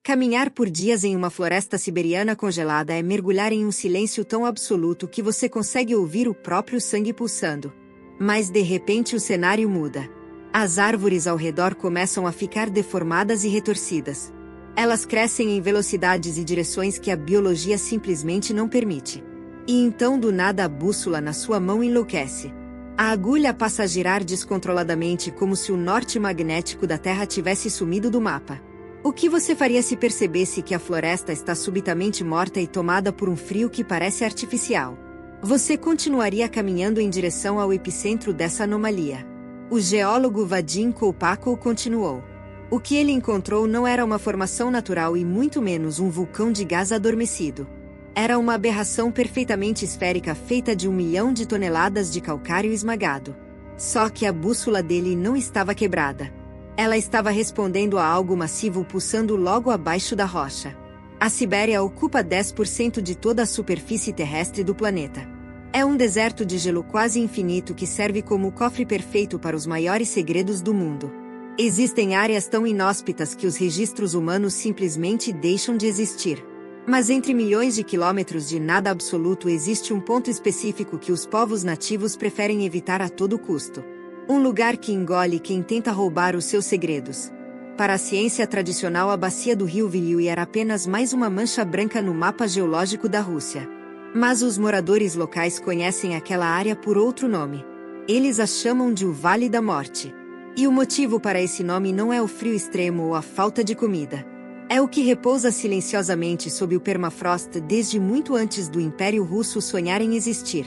Caminhar por dias em uma floresta siberiana congelada é mergulhar em um silêncio tão absoluto que você consegue ouvir o próprio sangue pulsando. Mas de repente o cenário muda. As árvores ao redor começam a ficar deformadas e retorcidas. Elas crescem em velocidades e direções que a biologia simplesmente não permite. E então do nada a bússola na sua mão enlouquece. A agulha passa a girar descontroladamente como se o norte magnético da Terra tivesse sumido do mapa. O que você faria se percebesse que a floresta está subitamente morta e tomada por um frio que parece artificial? Você continuaria caminhando em direção ao epicentro dessa anomalia. O geólogo Vadim Kolpakov continuou. O que ele encontrou não era uma formação natural e muito menos um vulcão de gás adormecido. Era uma aberração perfeitamente esférica feita de 1 milhão de toneladas de calcário esmagado. Só que a bússola dele não estava quebrada. Ela estava respondendo a algo massivo pulsando logo abaixo da rocha. A Sibéria ocupa 10% de toda a superfície terrestre do planeta. É um deserto de gelo quase infinito que serve como o cofre perfeito para os maiores segredos do mundo. Existem áreas tão inóspitas que os registros humanos simplesmente deixam de existir. Mas entre milhões de quilômetros de nada absoluto existe um ponto específico que os povos nativos preferem evitar a todo custo. Um lugar que engole quem tenta roubar os seus segredos. Para a ciência tradicional, a bacia do rio Viliui era apenas mais uma mancha branca no mapa geológico da Rússia. Mas os moradores locais conhecem aquela área por outro nome. Eles a chamam de o Vale da Morte. E o motivo para esse nome não é o frio extremo ou a falta de comida. É o que repousa silenciosamente sob o permafrost desde muito antes do Império Russo sonhar em existir.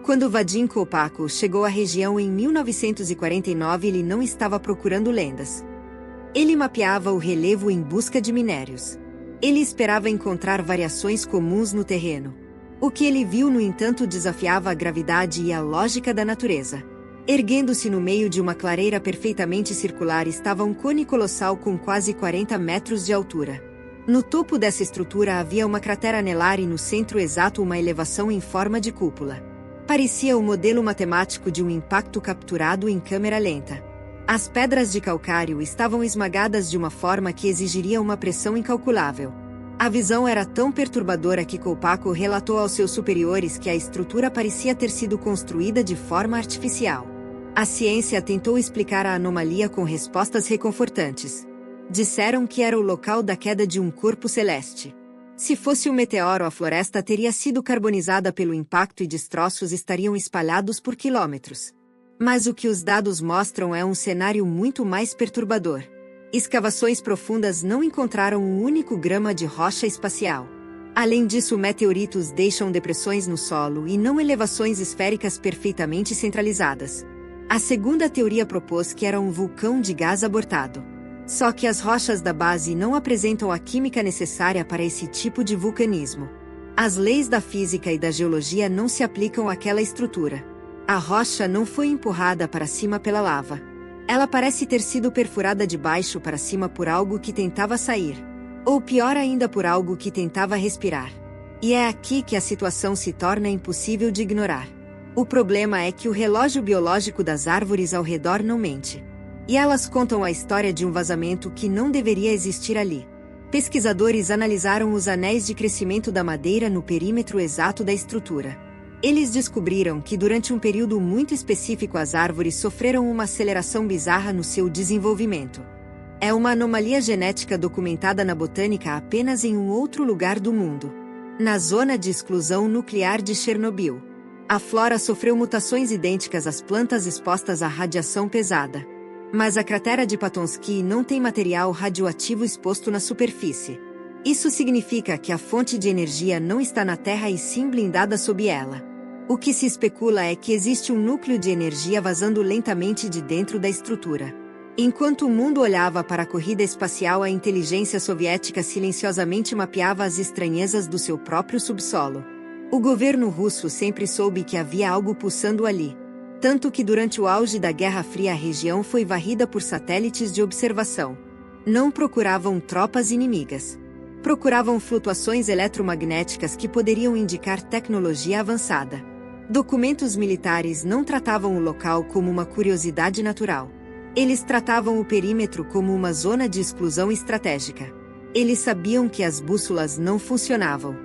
Quando Vadim Kolpakov chegou à região em 1949, ele não estava procurando lendas. Ele mapeava o relevo em busca de minérios. Ele esperava encontrar variações comuns no terreno. O que ele viu, no entanto, desafiava a gravidade e a lógica da natureza. Erguendo-se no meio de uma clareira perfeitamente circular estava um cone colossal com quase 40 metros de altura. No topo dessa estrutura havia uma cratera anelar e no centro exato uma elevação em forma de cúpula. Parecia o modelo matemático de um impacto capturado em câmera lenta. As pedras de calcário estavam esmagadas de uma forma que exigiria uma pressão incalculável. A visão era tão perturbadora que Kolpakov relatou aos seus superiores que a estrutura parecia ter sido construída de forma artificial. A ciência tentou explicar a anomalia com respostas reconfortantes. Disseram que era o local da queda de um corpo celeste. Se fosse um meteoro, a floresta teria sido carbonizada pelo impacto e destroços estariam espalhados por quilômetros. Mas o que os dados mostram é um cenário muito mais perturbador. Escavações profundas não encontraram um único grama de rocha espacial. Além disso, meteoritos deixam depressões no solo e não elevações esféricas perfeitamente centralizadas. A segunda teoria propôs que era um vulcão de gás abortado. Só que as rochas da base não apresentam a química necessária para esse tipo de vulcanismo. As leis da física e da geologia não se aplicam àquela estrutura. A rocha não foi empurrada para cima pela lava. Ela parece ter sido perfurada de baixo para cima por algo que tentava sair. Ou pior ainda, por algo que tentava respirar. E é aqui que a situação se torna impossível de ignorar. O problema é que o relógio biológico das árvores ao redor não mente. E elas contam a história de um vazamento que não deveria existir ali. Pesquisadores analisaram os anéis de crescimento da madeira no perímetro exato da estrutura. Eles descobriram que durante um período muito específico as árvores sofreram uma aceleração bizarra no seu desenvolvimento. É uma anomalia genética documentada na botânica apenas em um outro lugar do mundo. Na zona de exclusão nuclear de Chernobyl. A flora sofreu mutações idênticas às plantas expostas à radiação pesada. Mas a cratera de Patonsky não tem material radioativo exposto na superfície. Isso significa que a fonte de energia não está na Terra e sim blindada sob ela. O que se especula é que existe um núcleo de energia vazando lentamente de dentro da estrutura. Enquanto o mundo olhava para a corrida espacial, a inteligência soviética silenciosamente mapeava as estranhezas do seu próprio subsolo. O governo russo sempre soube que havia algo pulsando ali. Tanto que durante o auge da Guerra Fria a região foi varrida por satélites de observação. Não procuravam tropas inimigas. Procuravam flutuações eletromagnéticas que poderiam indicar tecnologia avançada. Documentos militares não tratavam o local como uma curiosidade natural. Eles tratavam o perímetro como uma zona de exclusão estratégica. Eles sabiam que as bússolas não funcionavam.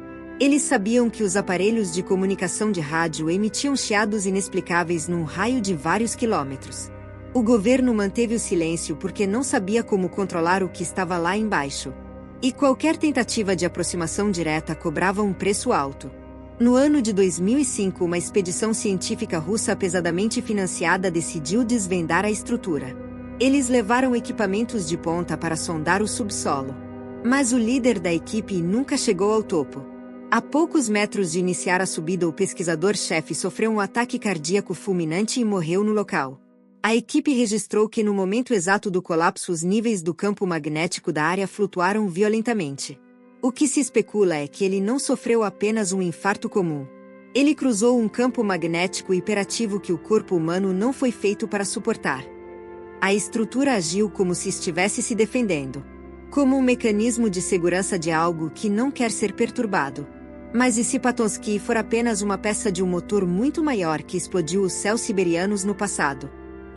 Eles sabiam que os aparelhos de comunicação de rádio emitiam chiados inexplicáveis num raio de vários quilômetros. O governo manteve o silêncio porque não sabia como controlar o que estava lá embaixo. E qualquer tentativa de aproximação direta cobrava um preço alto. No ano de 2005, uma expedição científica russa pesadamente financiada decidiu desvendar a estrutura. Eles levaram equipamentos de ponta para sondar o subsolo. Mas o líder da equipe nunca chegou ao topo. A poucos metros de iniciar a subida, o pesquisador-chefe sofreu um ataque cardíaco fulminante e morreu no local. A equipe registrou que no momento exato do colapso os níveis do campo magnético da área flutuaram violentamente. O que se especula é que ele não sofreu apenas um infarto comum. Ele cruzou um campo magnético hiperativo que o corpo humano não foi feito para suportar. A estrutura agiu como se estivesse se defendendo. Como um mecanismo de segurança de algo que não quer ser perturbado. Mas e se Patonsky for apenas uma peça de um motor muito maior que explodiu os céus siberianos no passado?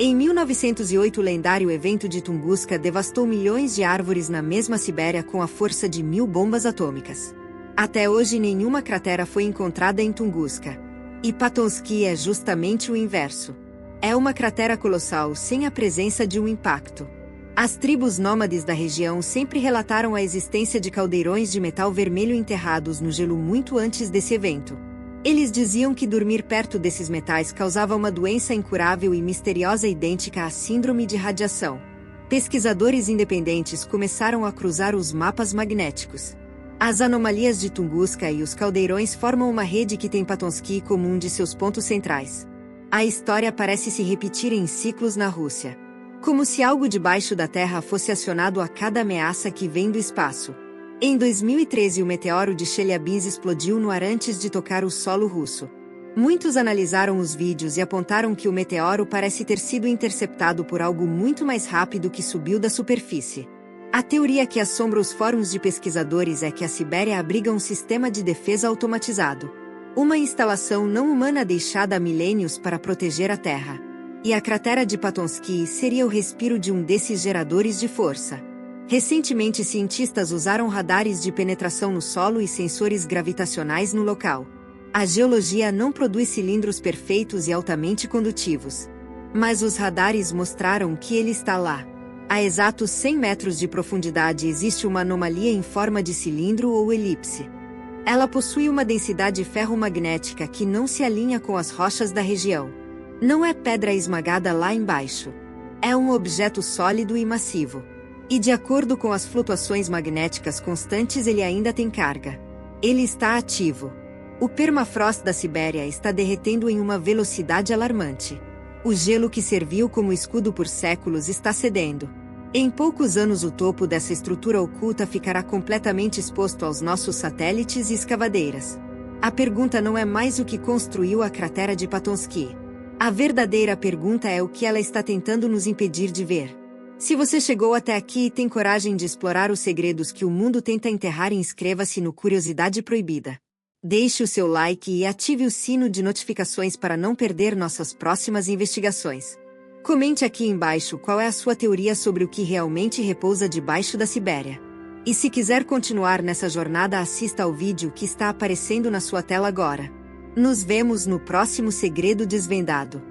Em 1908, o lendário evento de Tunguska devastou milhões de árvores na mesma Sibéria com a força de 1000 bombas atômicas. Até hoje nenhuma cratera foi encontrada em Tunguska. E Patonsky é justamente o inverso. É uma cratera colossal sem a presença de um impacto. As tribos nômades da região sempre relataram a existência de caldeirões de metal vermelho enterrados no gelo muito antes desse evento. Eles diziam que dormir perto desses metais causava uma doença incurável e misteriosa idêntica à síndrome de radiação. Pesquisadores independentes começaram a cruzar os mapas magnéticos. As anomalias de Tunguska e os caldeirões formam uma rede que tem Patonsky como um de seus pontos centrais. A história parece se repetir em ciclos na Rússia. Como se algo debaixo da Terra fosse acionado a cada ameaça que vem do espaço. Em 2013, o meteoro de Chelyabinsk explodiu no ar antes de tocar o solo russo. Muitos analisaram os vídeos e apontaram que o meteoro parece ter sido interceptado por algo muito mais rápido que subiu da superfície. A teoria que assombra os fóruns de pesquisadores é que a Sibéria abriga um sistema de defesa automatizado. Uma instalação não humana deixada há milênios para proteger a Terra. E a cratera de Patonsky seria o respiro de um desses geradores de força. Recentemente, cientistas usaram radares de penetração no solo e sensores gravitacionais no local. A geologia não produz cilindros perfeitos e altamente condutivos. Mas os radares mostraram que ele está lá. A exatos 100 metros de profundidade existe uma anomalia em forma de cilindro ou elipse. Ela possui uma densidade ferromagnética que não se alinha com as rochas da região. Não é pedra esmagada lá embaixo. É um objeto sólido e massivo. E de acordo com as flutuações magnéticas constantes, ele ainda tem carga. Ele está ativo. O permafrost da Sibéria está derretendo em uma velocidade alarmante. O gelo que serviu como escudo por séculos está cedendo. Em poucos anos, o topo dessa estrutura oculta ficará completamente exposto aos nossos satélites e escavadeiras. A pergunta não é mais o que construiu a cratera de Patonsky. A verdadeira pergunta é o que ela está tentando nos impedir de ver. Se você chegou até aqui e tem coragem de explorar os segredos que o mundo tenta enterrar, inscreva-se no Curiosidade Proibida. Deixe o seu like e ative o sino de notificações para não perder nossas próximas investigações. Comente aqui embaixo qual é a sua teoria sobre o que realmente repousa debaixo da Sibéria. E se quiser continuar nessa jornada, assista ao vídeo que está aparecendo na sua tela agora. Nos vemos no próximo Segredo Desvendado.